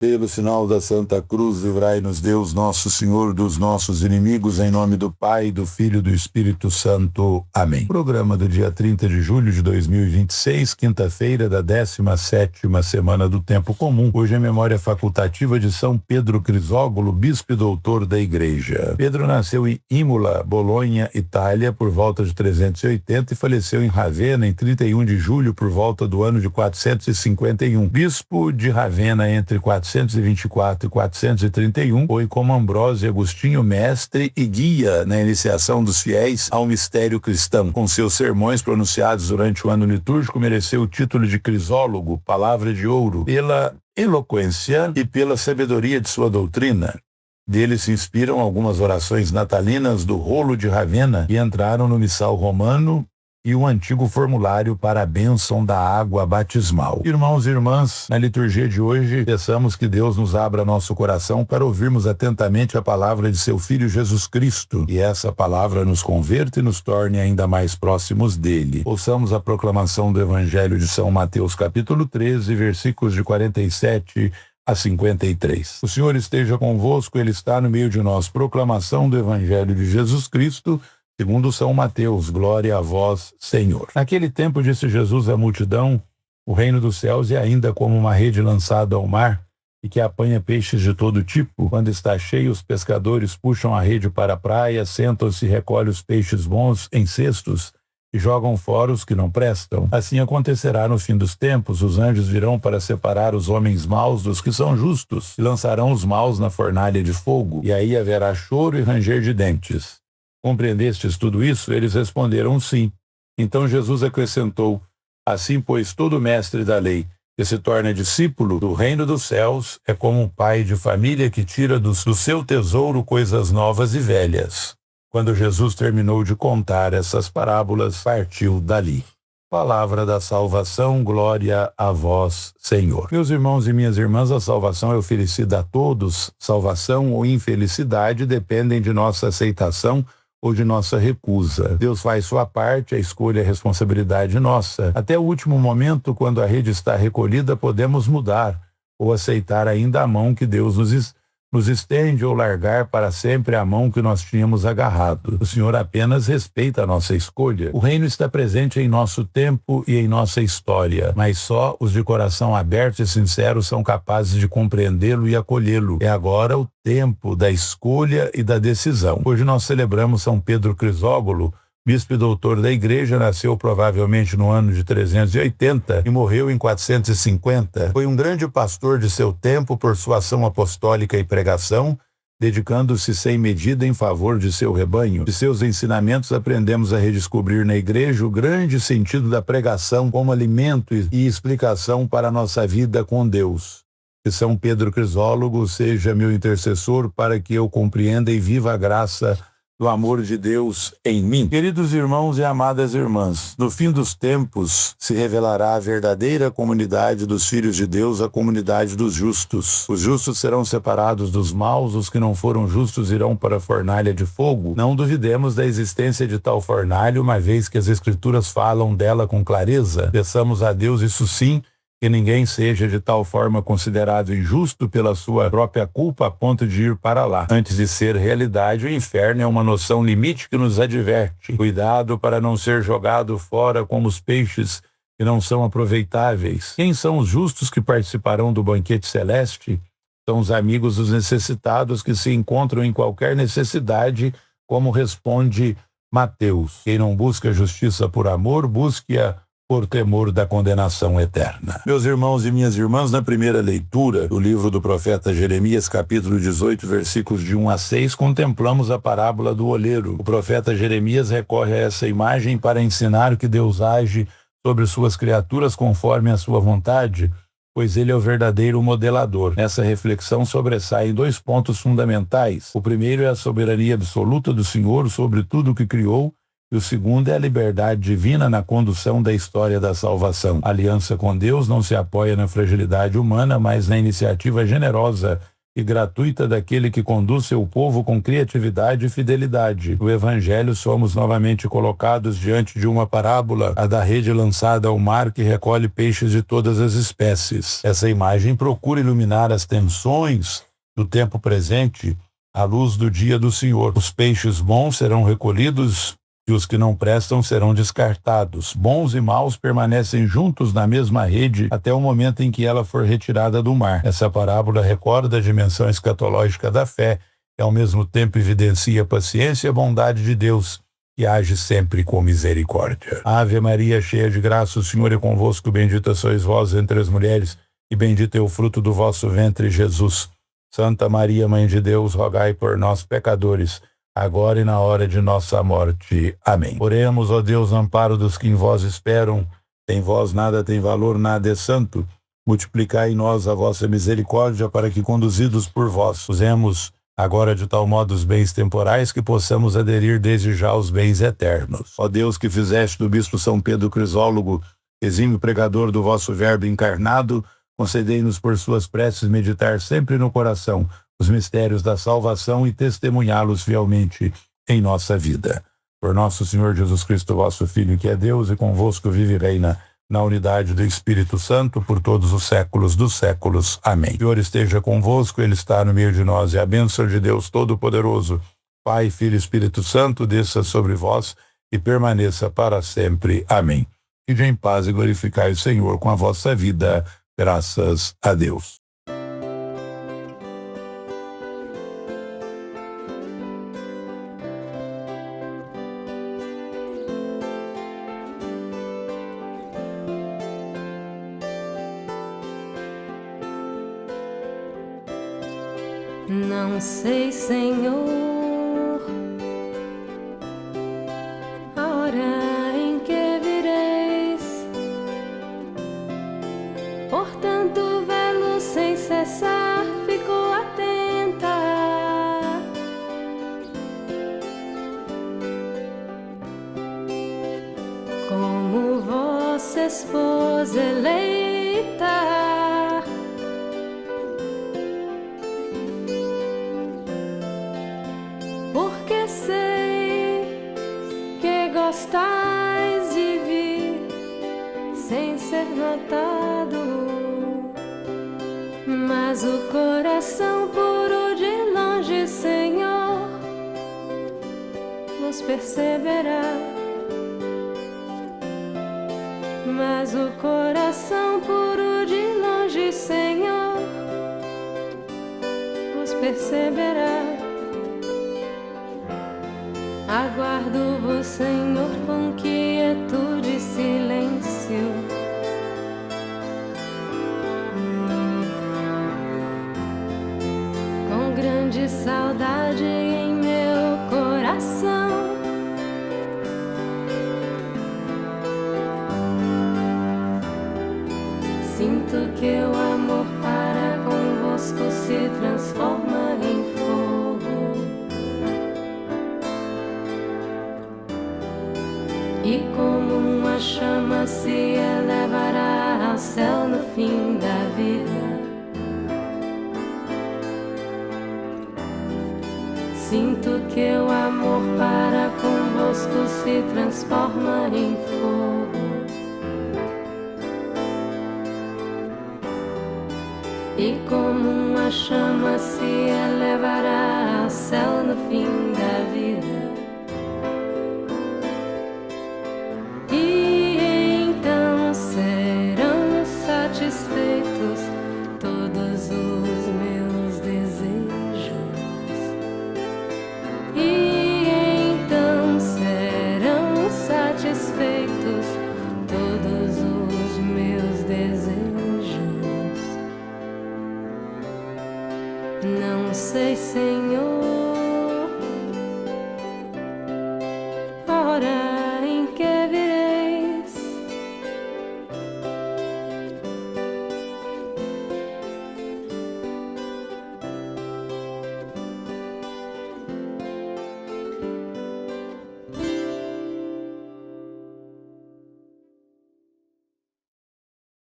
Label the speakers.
Speaker 1: Pelo sinal da Santa Cruz, livrai-nos Deus, nosso Senhor, dos nossos inimigos, em nome do Pai, do Filho e do Espírito Santo. Amém. Programa do dia 30 de julho de 2026, quinta-feira da 17ª semana do Tempo Comum. Hoje é memória facultativa de São Pedro Crisógono, bispo e doutor da Igreja. Pedro nasceu em Imola, Bolonha, Itália, por volta de 380 e faleceu em Ravenna em 31 de julho, por volta do ano de 451. Bispo de Ravenna entre 424 e 431, foi como Ambrósio e Agostinho mestre e guia na iniciação dos fiéis ao mistério cristão. Com seus sermões pronunciados durante o ano litúrgico, mereceu o título de Crisólogo, palavra de ouro, pela eloquência e pela sabedoria de sua doutrina. Dele se inspiram algumas orações natalinas do Rolo de Ravenna, que entraram no missal romano, e o antigo formulário para a bênção da água batismal. Irmãos e irmãs, na liturgia de hoje, peçamos que Deus nos abra nosso coração para ouvirmos atentamente a palavra de seu Filho Jesus Cristo, e essa palavra nos converta e nos torne ainda mais próximos dele. Ouçamos a proclamação do Evangelho de São Mateus, capítulo 13, versículos de 47 a 53. O Senhor esteja convosco, Ele está no meio de nós. Proclamação do Evangelho de Jesus Cristo, segundo São Mateus, glória a vós, Senhor. Naquele tempo disse Jesus à multidão: o reino dos céus é ainda como uma rede lançada ao mar e que apanha peixes de todo tipo. Quando está cheio, os pescadores puxam a rede para a praia, sentam-se e recolhem os peixes bons em cestos e jogam fora os que não prestam. Assim acontecerá no fim dos tempos. Os anjos virão para separar os homens maus dos que são justos e lançarão os maus na fornalha de fogo, e aí haverá choro e ranger de dentes. Compreendestes tudo isso? Eles responderam sim. Então Jesus acrescentou: assim, pois, todo mestre da lei que se torna discípulo do reino dos céus é como um pai de família que tira do seu tesouro coisas novas e velhas. Quando Jesus terminou de contar essas parábolas, partiu dali. Palavra da salvação, glória a vós, Senhor. Meus irmãos e minhas irmãs, a salvação é oferecida a todos. Salvação ou infelicidade dependem de nossa aceitação ou de nossa recusa. Deus faz sua parte, a escolha é responsabilidade nossa. Até o último momento, quando a rede está recolhida, podemos mudar ou aceitar ainda a mão que Deus nos estende ou largar para sempre a mão que nós tínhamos agarrado. O Senhor apenas respeita a nossa escolha. O reino está presente em nosso tempo e em nossa história, mas só os de coração aberto e sincero são capazes de compreendê-lo e acolhê-lo. É agora o tempo da escolha e da decisão. Hoje nós celebramos São Pedro Crisógono, bispo e doutor da Igreja. Nasceu provavelmente no ano de 380 e morreu em 450. Foi um grande pastor de seu tempo por sua ação apostólica e pregação, dedicando-se sem medida em favor de seu rebanho. De seus ensinamentos aprendemos a redescobrir na Igreja o grande sentido da pregação como alimento e explicação para a nossa vida com Deus. Que São Pedro Crisólogo seja meu intercessor para que eu compreenda e viva a graça do amor de Deus em mim. Queridos irmãos e amadas irmãs, no fim dos tempos se revelará a verdadeira comunidade dos filhos de Deus, a comunidade dos justos. Os justos serão separados dos maus, os que não foram justos irão para a fornalha de fogo. Não duvidemos da existência de tal fornalha, uma vez que as Escrituras falam dela com clareza. Peçamos a Deus, isso sim, que ninguém seja de tal forma considerado injusto pela sua própria culpa a ponto de ir para lá. Antes de ser realidade, o inferno é uma noção limite que nos adverte. Cuidado para não ser jogado fora como os peixes que não são aproveitáveis. Quem são os justos que participarão do banquete celeste? São os amigos dos necessitados que se encontram em qualquer necessidade, como responde Mateus. Quem não busca justiça por amor, busque-a por temor da condenação eterna. Meus irmãos e minhas irmãs, na primeira leitura do livro do profeta Jeremias, capítulo 18, versículos de 1 a 6, contemplamos a parábola do oleiro. O profeta Jeremias recorre a essa imagem para ensinar que Deus age sobre suas criaturas conforme a sua vontade, pois ele é o verdadeiro modelador. Nessa reflexão sobressaem dois pontos fundamentais. O primeiro é a soberania absoluta do Senhor sobre tudo o que criou, e o segundo é a liberdade divina na condução da história da salvação. A aliança com Deus não se apoia na fragilidade humana, mas na iniciativa generosa e gratuita daquele que conduz seu povo com criatividade e fidelidade. No Evangelho somos novamente colocados diante de uma parábola, a da rede lançada ao mar que recolhe peixes de todas as espécies. Essa imagem procura iluminar as tensões do tempo presente à luz do dia do Senhor. Os peixes bons serão recolhidos e os que não prestam serão descartados. Bons e maus permanecem juntos na mesma rede até o momento em que ela for retirada do mar. Essa parábola recorda a dimensão escatológica da fé e ao mesmo tempo evidencia a paciência e a bondade de Deus, que age sempre com misericórdia. Ave Maria, cheia de graça, o Senhor é convosco, bendita sois vós entre as mulheres, e bendito é o fruto do vosso ventre, Jesus. Santa Maria, Mãe de Deus, rogai por nós, pecadores, agora e na hora de nossa morte. Amém. Oremos, ó Deus, amparo dos que em vós esperam. Sem vós nada tem valor, nada é santo. Multiplicai em nós a vossa misericórdia, para que, conduzidos por vós, usemos agora de tal modo os bens temporais que possamos aderir desde já aos bens eternos. Ó Deus, que fizeste do bispo São Pedro Crisólogo, exímio pregador do vosso verbo encarnado, concedei-nos por suas preces meditar sempre no coração os mistérios da salvação e testemunhá-los fielmente em nossa vida. Por nosso Senhor Jesus Cristo, vosso Filho, que é Deus e convosco vive e reina na unidade do Espírito Santo por todos os séculos dos séculos. Amém. O Senhor esteja convosco, Ele está no meio de nós, e a bênção de Deus Todo-Poderoso, Pai, Filho e Espírito Santo, desça sobre vós e permaneça para sempre. Amém. Ide em paz e glorificai o Senhor com a vossa vida. Graças a Deus.
Speaker 2: Não sei, Senhor, a hora em que vireis, portanto, velo sem cessar, fico atenta. Como vossa esposa eleita, porque sei que gostais de vir sem ser notado, mas o coração puro de longe, Senhor, vos perceberá. Mas o coração puro de longe, Senhor, vos perceberá. Aguardo-vos, Senhor, com quietude e silêncio. Com grande saudade em meu coração. Sinto que o amor para convosco se transforma em fogo, e como uma chama se elevará ao céu no fim da vida. Sinto que o amor para convosco se transforma em fogo, e como uma chama se elevará ao céu no fim da vida. E então serão satisfeitos todos os meus desejos. E então serão satisfeitos todos os meus desejos. Não sei, Senhor, a hora